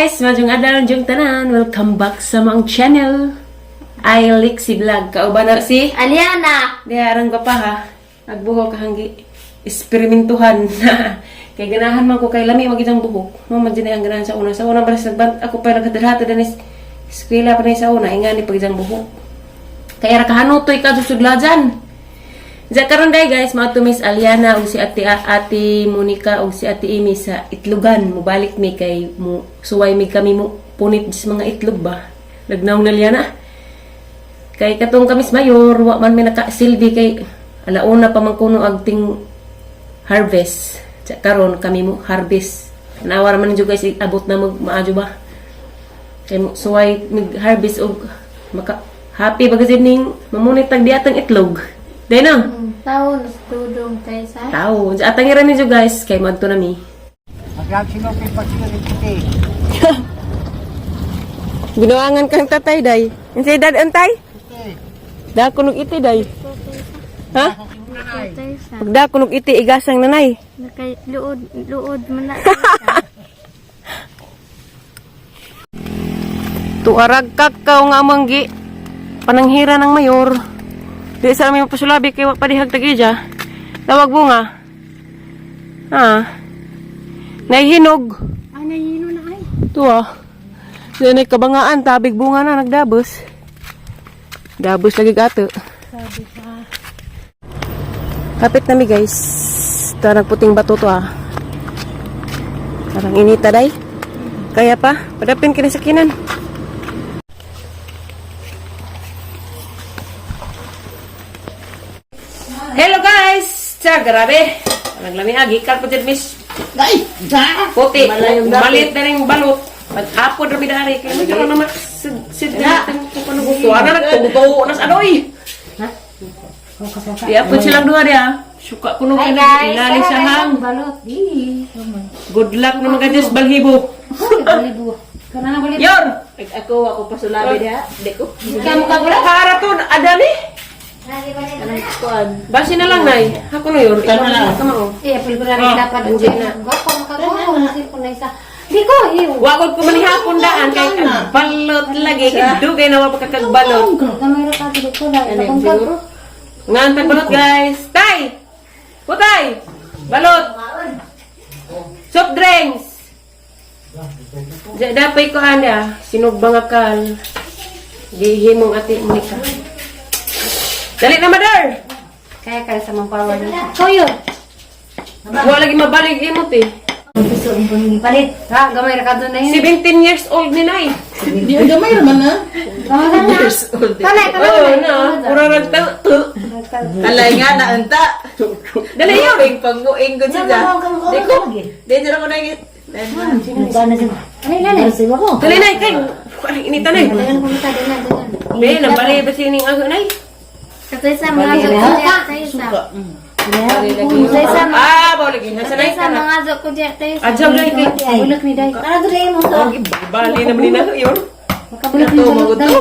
guys, majung adal jung tanan. Welcome back sa mga channel. I Lixi Vlog. Kauban na si Aliana. Dia arang pa ha. Nagbuhok hanggi eksperimentuhan. Kay ganahan man ko kay lami magitang buhok. Mo man dinay ang ganahan sa una. Sa una ba nagbant ako pa nagkadarhata danis eskwela pa na sa una ingani pagitang buhok. Kay ra kahanutoy ka susudlajan. Diyan karon day guys, mga Miss Aliana ug si Ate Monica ug si Ate Amy sa itlogan. Mubalik mi kay mo suway mi kami mo punit sa mga itlog ba. Lagnaw na Aliana. Kay katong kamis mayor, wa man mi nakasilbi kay alauna pa man kuno agting harvest. Diyan karon kami mo harvest. Nawara man jud guys abot na maajo ba. Kay suway mig harvest og maka happy bagasining mamunit tag diatang itlog. Day na. Tao, nastudong tayo sa... Tao. Atang iran niyo guys. Kay madto na mi. Magkaksinopin pa sila ni Tite. Ginawangan kang tatay, day. Yung say dad, antay? Da kunog iti, day. Ha? Tayo sa... Pagda kunog iti, igasang nanay. Luod man na. Tuarag kakaw nga manggi. Pananghira ng mayor. Di sa amin pasulabi kay wa padihag tagidya. Tawag bunga. Ha. Nahihinog. Nahino na ay. Tuwa. Diyan ay kabangaan, tabig bunga na nagdabos. Dabos lagi gato. Sabi ka. Kapit nami guys. Tarang puting bato to ah. Parang inita day. Kaya pa, padapin kinasakinan. Hello guys! Sa grabe. Naglami agi kar po miss. Ay! Puti. Malit na rin balot. Mag-apod rami dari. Kaya may karo naman natin kung paano gusto. Ano nagtuto nas anoy. Iapod silang duha dia. Suka kuno Hi ka guys! ilali sa hang. Balot. Good luck naman ka Diyos balhibo. Balibo. Kana na balibo. Yor! Ako pasulabi dia. Deko. Kamu ka wala haraton. Adami. Basi na lang nay. Ako na yor. Ikaw na lang. Kamao. Eh, apil ko na dapat ang na. Gwapo makagawa. Masin po na isa. Di ko, iyo. Wagod ko manihapon daan kay balot lagi. Dugay na wala pagkakagbalot. Kamera ka dito ko na. Itong siguro? Ngan balot guys. Tay! Putay! Balot! Soft drinks! Dapay ko anda. Sinugbang akal. Gihimong ati Monica. Dali na mother! Kaya kaya sa mga power nila. Ikaw yun. Wala lagi mabalik imot eh. Ang gusto ang bunyi palit. Ha, gamay ra ka doon na yun. 17 years old ni Nay. Di ang gamay naman na. Gamay ka na. Kalay ka na. Oo na. Pura nagtao. Alay nga na anta. Dali yun. Panguing ko siya. Deko. Di dira ko na yung... Alay na na. Dali Nay. Kay. Inita Nay. Dagan ko mita doon na. Be, nabali ba sining ako Nay? Katay sa mga zok tayo sa. Katay sa mga Bawal lagi. Nasa Nay Katay sa ka na. mga zok ko diya tayo sa. Adyaw Nay kay. Bulak ni day. Para doon mo to. Bali naman ni na yun. Makabulak ni bulak day.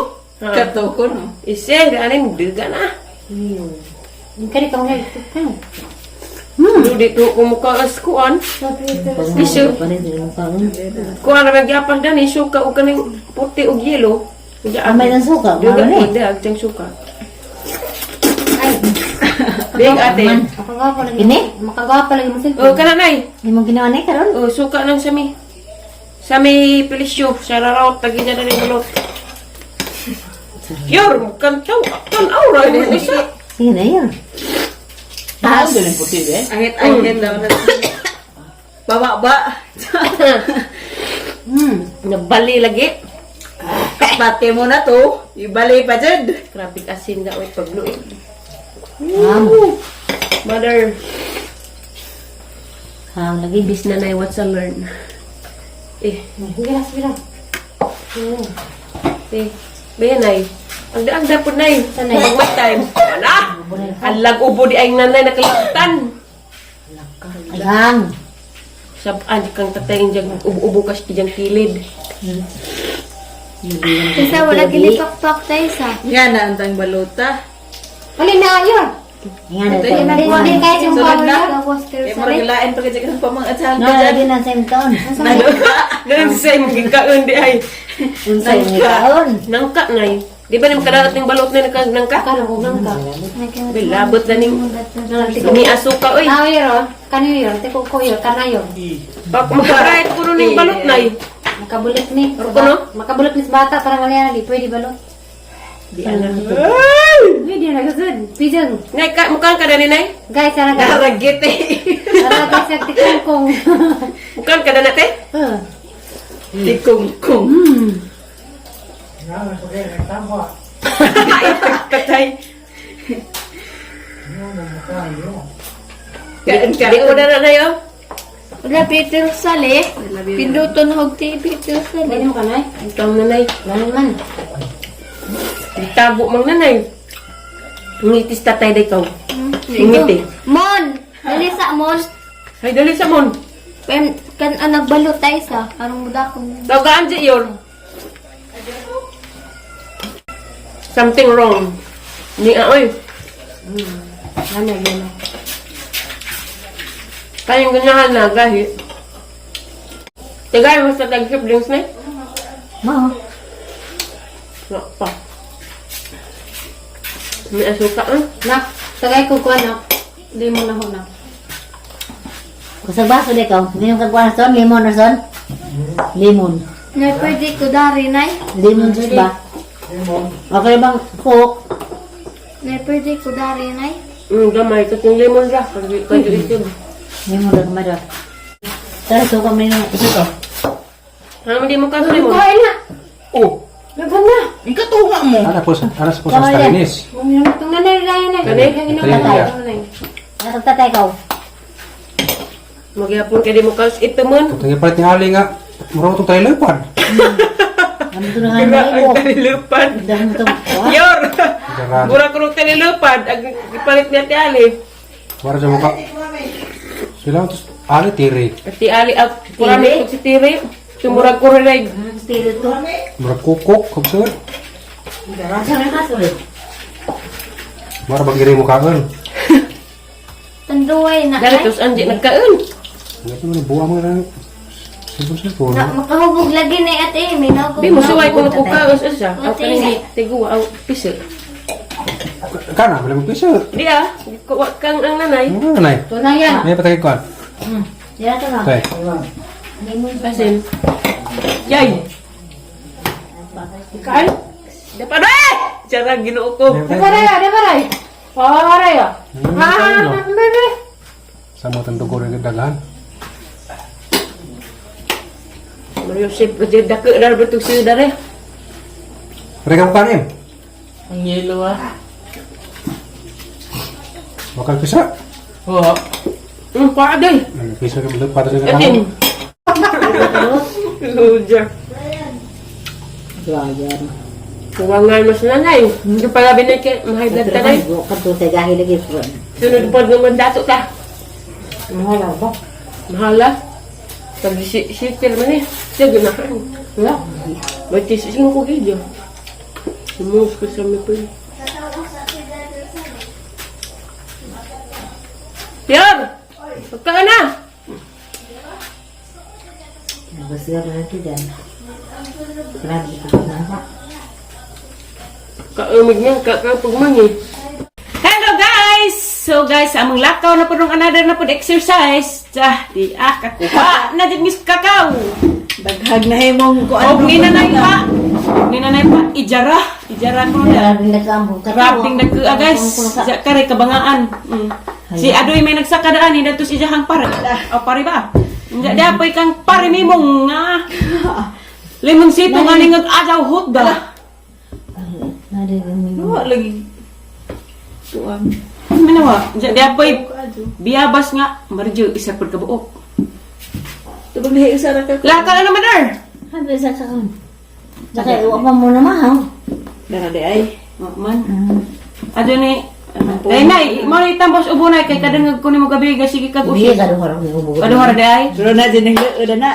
Kato ko no. Ise, anin duga na. Yung kari ka mga ito. Dito kumuka askuan. Isu. Kuan ra gyapang dani suka og kaning puti og yelo. Amay ng suka, Duga marami. ida agtang suka. Ay, Big ate. makagawa pa lagi. Ini? Makagawa pa lagi mo sila. Oh, kana nay. Hindi mo ginawa na karon. Oh, suka nang sami. Sami pilisyo sa rarawt tagi na ni bulot. Yor, kantaw, kan aura ni isa. Sige na yun. Ang galing puti eh. Ahit daw na. Baba. Nabali lagi. Pati mo na to. Ibali pa dyan. Grabe asin ga oy pagluit. Mother, Lagi bis. bis na nay what's a learn. Sige na, sige na. Bayanay. Ang dapod nay. Sanay. Pag time. Wala. Ang lag-ubo di ay nanay nakalimutan. Alang. Sabaan kang tatayang dyan. Ubo-ubo ka siya dyan kilid. Isa wala gilipak-pak tayo sa. Nga na antang baluta. Alin na yun? Ingat Ito ito. yung Hindi nagkuhan. din kayo yung Sunod power na. na poster Eh, sa murag lain pa kasi kang pamang-atsahan No, ka dyan. lagi na sa imton. Ganun sa imong gikaon di ay. Unsay mo kaon. Nangka ngay. Di ba ni makadalat ng balot na nangka? Akala ko nangka. Bilabot na ning ni asuka oy. Ah, yun. Kanyo yun. Tiko ko yun. Kanayo. Pag magkarayat ko nun yung balot na eh. Makabulit ni. Ano? Makabulit ni sa bata. Parang wala na. Di pwede balot. Di alam ko. Pwede na kasud. Pidang. Ngay ka mukhang ka dani nay. Guys, sana guys. Naragit eh. Sana guys, nagtikong kong. Mukhang ka dana te. Tikong-kong. Patay. Kaan ka. Di ko dana na yo. Wala, Peter Sali. Pinduton hog ti Peter Sali. Ganyan mo ka, Nay? Ikaw nanay. Ganyan man. Itago mang nanay. Ngitis tatay day ikaw. Ngiti. Mon! Dali sa Mon. Ay dali sa mon. Kan nagbalot tayo sa. Anong muda ko. Tagaan di yun. Something wrong. Ni oy. Ano yun? Kayong ganyahan na gahi. Tagay mo sa tag-siblings na. Mo. Wala pa. May asuka Nak, tagay ko kuha na. Hindi mo na ho na. Kusag baso di ka. Minum ka kuha na son. Limon na son. Limon. Nay, pwede ko dari, Nay. Limon juice ba? Okay bang coke? Nay, pwede ko dari, Nay. gamay. Kating lemon ra. Kayo itim. Limon na kumada. Tara, suka mo yung ito. Ano di mo ka lemon? Kuhain na. Oh, Laban na. yung katunga mo. Anak po sa Tama yan. Stalinis. Itong nanay, Nay, Nay. Kani? Yung inom Kani? tatay. Nanay. Natagtatay ka. Magyapon ka di mo ka itimon. Tingin palit ni Ali nga. Murang itong tayo lepad. Ano ito na nga mo? Talilupad. Dahil mo itong Yor! Garado. Mura ko nung talilupad. Ipalit niya ti Ali. Para sa mukha. Sila ito. Ali tiri. Ati Ali, purami ko si Tiri. Sumurag ko rin. stilo to. Murang kukuk. Kabsar. Rasa na kaso rin. Mara bagiri mo kaon. Tanduay na, Dari Nay. tos anji nagkaon. Ito mo na buwa mo na. Sipon-sipon. Na, makahubog lagi na ate. May nagong. Di mo suway ko na pukaos asa. Aw ka ni tiguwa aw piso. Kana, wala mo piso. Di kuwa kang ang nanay. Ano na Ito na yan. May patay ko. Yan ito na. Okay. Pasin. Yay! Kaan? Dapat Cara ginoo ko. Dabaray, dabaray. Paray, ah. Sama tentu ko rin dagahan. Mario sip ko dyan dake dar betul siya dari. Mereka bukan em. Ang yelo ah. Bakal bisa. Oo. Pa day. Bisa ke belut pada dengan Katin. kamu. Lujar. Belajar. Kuwangan mas nanay. Hindi pala binake mahidad ka day. Kanto tegahi lagi. Sunod po naman dato ta. Mahal ba? Mahala. Pag sitir man eh. Siya ganahan. Wala. Ba't sising ko gilyo? Sumus ko sa may po. Pierre! Pagkaan na! Nabasir na ito dyan. Lagi ko na. Kaumig niya, kakapagmangi. Hello guys! So guys, among lakaw na po nung another na po exercise. Di kakuha na din mis kakaw. Daghag na himong ko Og ni nanay pa. Ni nanay pa, ijara. Ijara ko na. Grabe nagkaambong ka. Grabbing nagka guys. Siya kare kabangaan. Si Adoy may nagsakadaan, hindi to si Jahang pare. O pare ba? Hindi dapat kang pare mimong nga. Lemon sito nga ni ngag-adaw hot ba? Nadi kami. Wala lagi. Tuam. Minawa, di dapat biabas nga. Marjo, isa po kabuok. Tubag na isa ra ka. Laka na naman der. Habi sa kakon. Saka iwa pa mo na mahal. Dara de ay. Man. Ado ni ay nay, mo ni tambos ubunay kay kadang ko nimo gabi ga sige kag Uy, usik. kado harap ni ubog. Kado hara day. Pero na din ang leod na.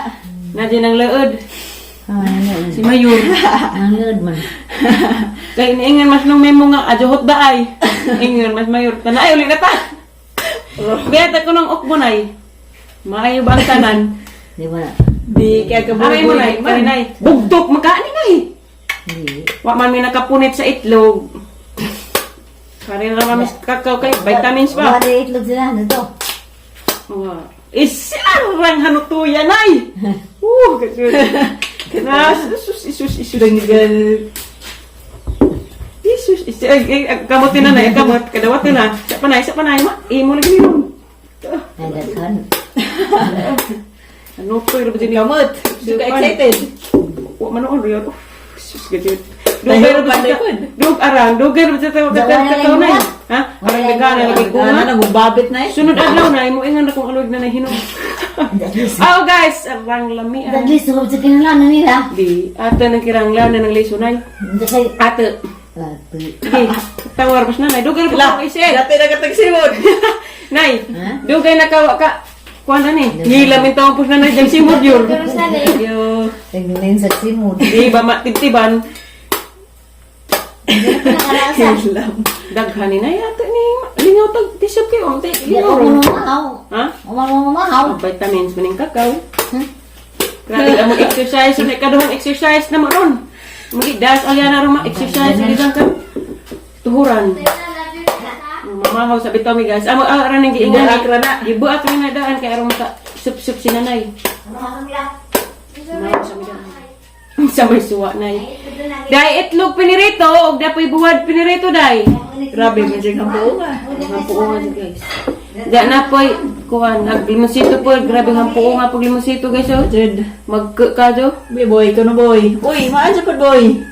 Nadya nang leod. Ano Si Mayur. ang lod man. Kay niingan mas nung memo nga adyo hot ba ay. Ingon, mas mayor. Tanay, ulit na ta. Biyata ko ng okmonay. Maayo ba ang tanan? Di ba na? Di kaya Aray mo nay, kaninay. Bugtok, magkaani nay. Hindi. Wa man may nakapunit sa itlog. Kari na naman kakao kay vitamins pa. Wala itlog sila. Ano to? Wow. Isarang hanutuya nay. Kasi. Isus. Isus. Kamotin na nay, kamot. Kadawatin na. Sa panay. Imo lagi yun. Ay, daghan. Ano to yung din Kamot. Suka excited. Wa man on yun. Sus gadget. Tayo panday po. Dugay ra sa tawo Wala na kakao na. yun. Ha? Arang nagana lagi ko Ano na. na, gubabit na eh. Sunod adlaw na imo ingon akong alog na nahinom. At least. Oh guys, arang lami. At least, huwag sa kinalaman nila. Di ate nang kiranglaw na ng lisunay. Hindi kayo. Ate. Ate. Di tawar mas na nay. Dugay Wala, ra ko isip. dati na katagsimod. Nay. Ha? Dugay nakawa ka. Kuan na ni. Hila min tawon pus na nay jang simod yun. Pero sana Yo. Tingnan sa simod. Di ba matibtiban? Nakarasa. Daghan ni nay ate ni lingaw tag tisap kay onte. Hindi ako mamahaw. Ha? Mamahaw. Vitamins maning kakao. Hmm? Grabe amo exercise na kaduhang exercise na mo ron. Magidas alya na ron ma-exercise gidan ka. Tuhuran. Mamahaw sa bitaw mi guys. Amo ara nang giingan. Ibuak ra na. Ibuak ra na daan kay aron maka sup-sup si nanay. Mamahaw sa mi daan. Sa may suwa nay. Dai itlog pinirito og dapoy buwad pinirito dai. Grabe, medyo ng buo nga. Hampuungan si guys. Da na poy kuan naglimusito po grabe hampuungan nga pag limusito guys oh. Jud. Magkado. Boy, kuno boy. Uy, maaja po boy.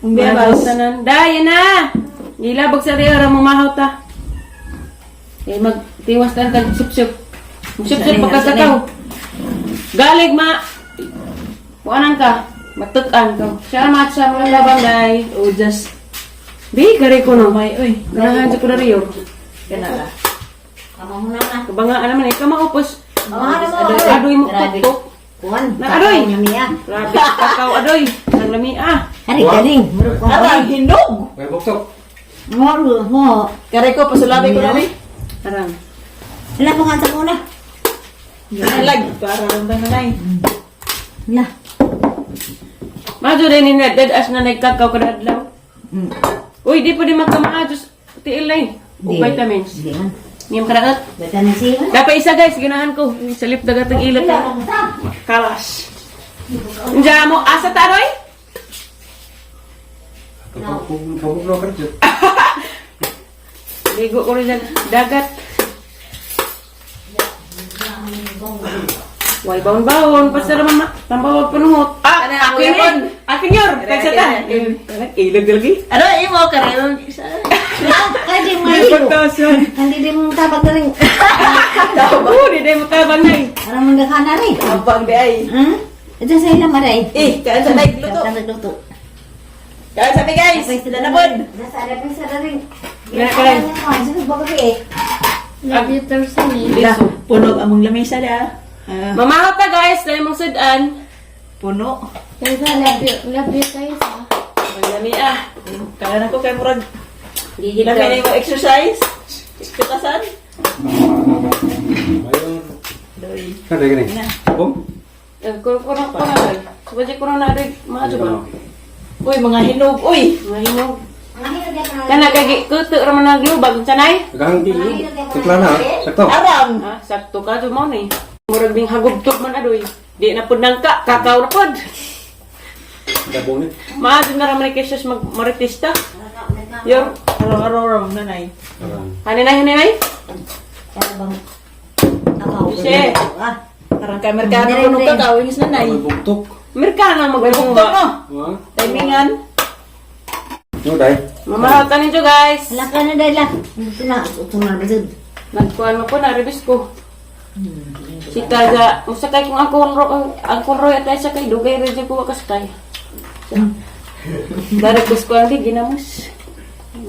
Ang biyabas. Tanan. Dai na. Gilabog sa riyo ra mamahaw ta. Eh magtiwas tan tag sup-sup. Sup-sup pagkasakaw. Galig ma. Kuanan ka. Matukan ka. Salamat sa mga labang dai. Oh, just. Di gari ko no. May, uy. Ganahan sa ko na riyo. Kanala. Kamu muna na. Kabangaan naman eh. Kamaupos. Ano mo? Adoy mo Grabe. tuktok. Kuan. Na, aroy. Kakao niya. Grabe, kakao adoy. Ang lami ah. Hari galing. Muruk ko. Ata, hinog. May buktok. Mo. Kare ko, pasulabi ko na may. Arang. Wala mo nga sa muna. Nalag, para lang ba nanay. Wala. Majo din ni Ned, as na nagkakaw kada adlaw. Uy, di pa di magkamaados. Tiil na eh. O vitamins. Hindi man. Niyam karaot. Bata na siya. Dapat isa guys, ginahan ko. Salip dagat ang ilat. Kalas. Diyan mo, asa taroy? Kabuklo ka dyan. Ligo ko rin dyan. Dagat. Way baon-baon. Pasara mama. Tambawag panungot. Ah, Akin yun. Akin yun. Kaysa ta. Ilag lagi. Ano, imo, kare yung isa. Kaya mo Ay, pagtasan. Hindi din mo tabag na rin. Oo, di tayo matabang na eh. Parang manggakana rin. Abang di ay. Ito sa ilang maray. Eh, kaan sa nagluto. Nagluto. Kaan sa guys. Sila na pod. Nasa arapin sa rin. Ganyan ka lang. Sino ba kasi eh? Love you, Tarzan. Lah, puno among lamesa da. Mamahot ta guys, dahil mong sudan. Puno. Tarzan, love you, Tarzan. Ang lami ah. Kaya na ko kay murag. Gigil Lami na yung exercise. Ispitasan. Ayun. Doy. Kada gini. Bom? Kurang ko na rin. Subadya ko na rin. Mga ba? Uy, mga hinog. Uy. Mga hinog. Kana kagi kuto raman naglubag sanay. Nagang di. Tikla na. Sakto. Aram. Ah, sakto ka mo ni. Murag ding hagubtok man adoy. Di na pud nang ka, kakaw na pud. Dabong ni. Maadto na raman kay sus maritista. Yor, Araw-araw nanay. haninay. Kaya bang nakaw. Sige. Parang kay merkado ko nung kakawin is nanay. May buktok. Amerikana Buktok magbunga. no. Ha? Timingan. No, dai. Mamahal ka ninyo guys. Wala ka na dahil lang. Ito na. Ito na basod. Nagkuhan mo po na ribis ko. Si Taga, musakay kung angkol roy at sa kay dugay rin ko wakasakay. Dari ko ang di ginamos.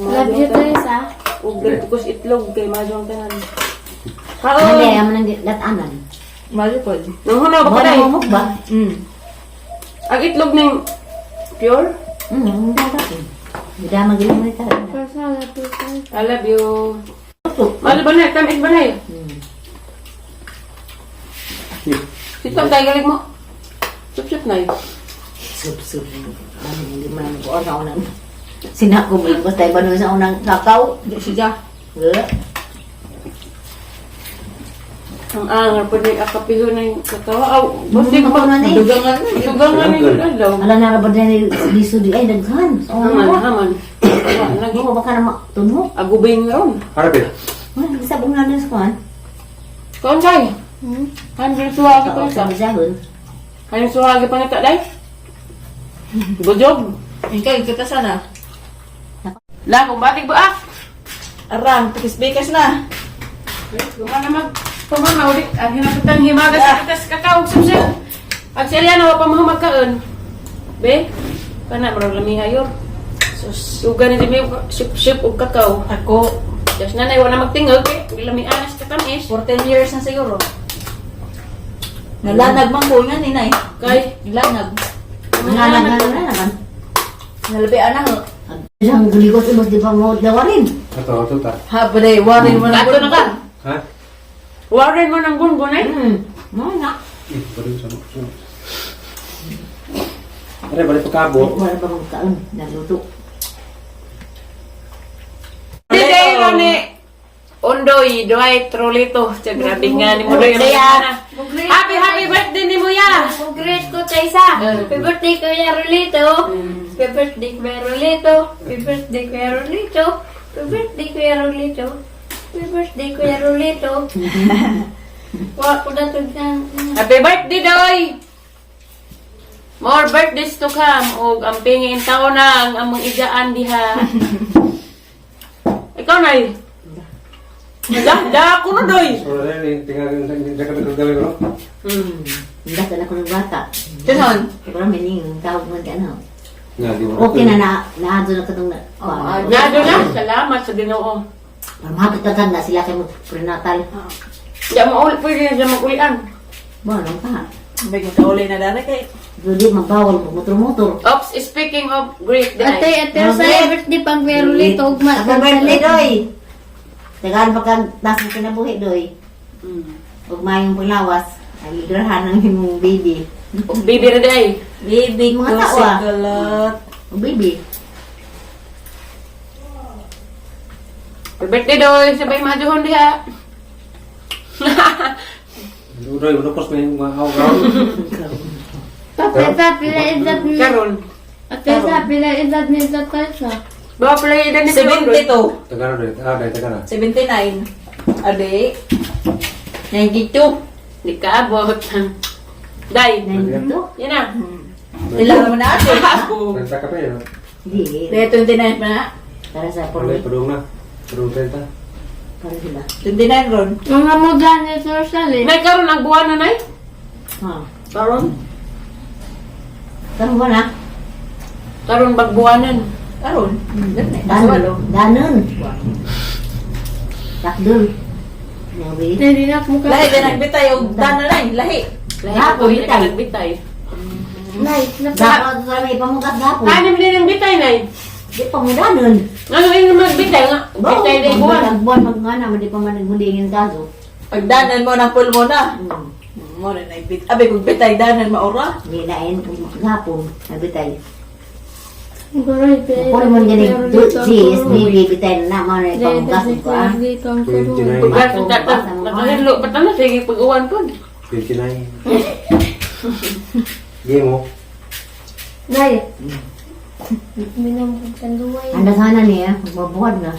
Love you, Tarzan. Ug kus itlog kay majong tanan. Hindi, Kaon. yaman ang latanan. Mali pod. Nung hunaw ba Wala kaday? mo ba? Ang itlog ning pure? Ang dapat eh. Hindi magaling mo ito. Tarzan, love you, Tarzan. I love you. Mali ba na? Tamis ba na yun? Sito, tayo galing mo. Sup-sup na yun. Sup-sup. Ano, hindi mo naman ko sa unang. Sinako mo yung basta iba sa unang kakao. Di siya. Ang angar po na akapiho na yung katawa. Aw, basta Hindi ko ko na ni. Dugangan na. Sugangan na yung alaw. Ala na ba din di sudi ay daghan. Sa Haman, unang. haman. Hindi mo ba ka na matunok? Agubay nga ron. Harapin. Wala, isabong na din sa kuhan. Kaon kay? Kanil suwagi pa nita. Sabi sahon. Kanil suwagi pa nita, day? Bujog. Ikaw, kita sana. La, kung batik ba ah? Aram, pikis-bikas na. Gumana mag pamamaw ulit. Ang hinapitan himagas sa kitas kakao. Sumsip. Pag siya na wapa mo magkaon. Be, kana marang lamiha yun. Sus. Suga na di may sip-sip o kakao. Ako, Just nanay, wala magtingog eh. Lamianas ka tamis. 14 years na siguro. Nalanag man ko nga, ninay. Kay, Nalanag. Nangalag na naman. Nalabian na ho. Isang guligos imos di pa mo dawarin. Ito ta. Habre, warin mo na. Ato na ka. Ha? Warin mo ng gungun eh. Mo na. Balik sa mo. Are, balik pagkabo. Wala ba kong kaon nagluto. Today, Rone. Ondoy, doay, trolito. Tiya, grabe nga ni mo doy. Happy birthday ni mo ya. Congrats ko sa isa. Happy birthday Kuya Rolito. Happy birthday Kuya Rolito. Happy birthday Kuya Rolito. Happy birthday Kuya Rolito. Happy birthday Kuya Rolito. Wa ko datog na. Happy birthday, doy. More birthdays to come. O, ang pingin taon na ang among igaan diha. Ikaw na eh. Da ako na, doy. So, tingnan ka gawin ko. Hindi ka na ko ng bata. Ganon. Pero may ning tawag man ka na. Nga, di mo. Okay na naadyo na katong na. Nado na. Salamat sa Ginoo. Mahapit ka na sila kay mo prenatal. Di mo ulit pwede na siya mag-ulian. Ba nang pa. Bigyan ka uli na dara kay. Dili mabawal mo motor-motor. Oops, speaking of great day. Ate, sa birthday pang Kuya Rolito. Ugma Happy birthday doy. Tagaan pa kang tas mo kinabuhi doy. Ug mayong panglawas. Ay igrahan ng imong baby. Baby na day. Baby Mga ko tao, si ah. Galot. Ug baby. Happy birthday doy. Sabay majuhon diha. Udoy, unapos na yung mga awgaw. Ate, sa pila edad ni... Karon. Ate, sa pila edad ni Tatasha. Bawa pala yung edad ni Doy. 72. Tagana rin. Tagana. 79. Ade. 92. Di ka abot. Day. Nandito. Yan na. Ilang mo na ate. Renta ka pa yun. Hindi. Kaya 29 pa na. Para sa Pagay, pormi. padung na. Padung renta. Para sila. 29 ron. Mga muda ni Sir Sally. Nay, karon ang buwan na, Nay. Ha. Karon. Karon mo na. Karon bagbuwanan. Karon. Ganun. Danon. Danon. Takdol. Nabi. Hindi na mo ka. Lahi din nagbitay og dana lang, lahi. Lahi Gapon, ko yung bitay. nagbitay. Nay, Dapat sa may pamugat gapon. Kanim din ang bitay, Nay. Di pa mo danon. Ano yung magbitay nga? Bitay din buwan. Buwan mag-ana, hindi pa man naghulingin kaso. Pag danan mo ng pulmo na. Mo na nagbit. Abi kung bitay danan maura. Hindi na yun, gapon, nabitay. Guray, Kung mo ganyan, GSB, bitay na mo na ipamugas ko ah. 29. Nakahilo. Ba't na? Sige, pag-uwan po. 29. Game mo. Nay. Minam kanduway. Anda sana niya, magbabuhan na.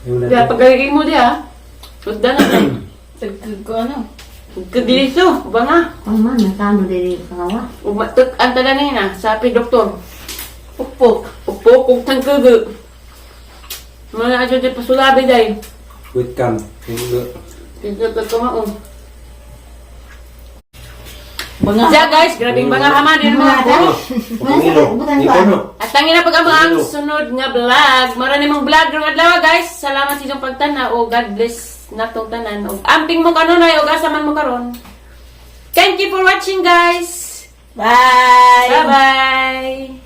Kaya pag-agiging mo diya, tudda na tayo. Tagkag ko ano. Kagiliso, ba nga? Kung man, nakano din yung pangawa. Umatuk ang taga na yun ah, sabi doktor. Pukpuk. Upok kong tangkaga. Mga adyo di pasulabi day. Wait cam. Hindi. Dito ka kumaon. Mga Siya guys, grabing mga hama din mga ako. Pangilo. Ikaw no. At tangin na pag-amang sunod nga vlog. Maraming mong vlog rin adlaw guys. Salamat sa inyong pagtana o God bless natong tanan. O amping mo kanunay o gasaman mo karon. Thank you for watching guys. Bye. Bye-bye.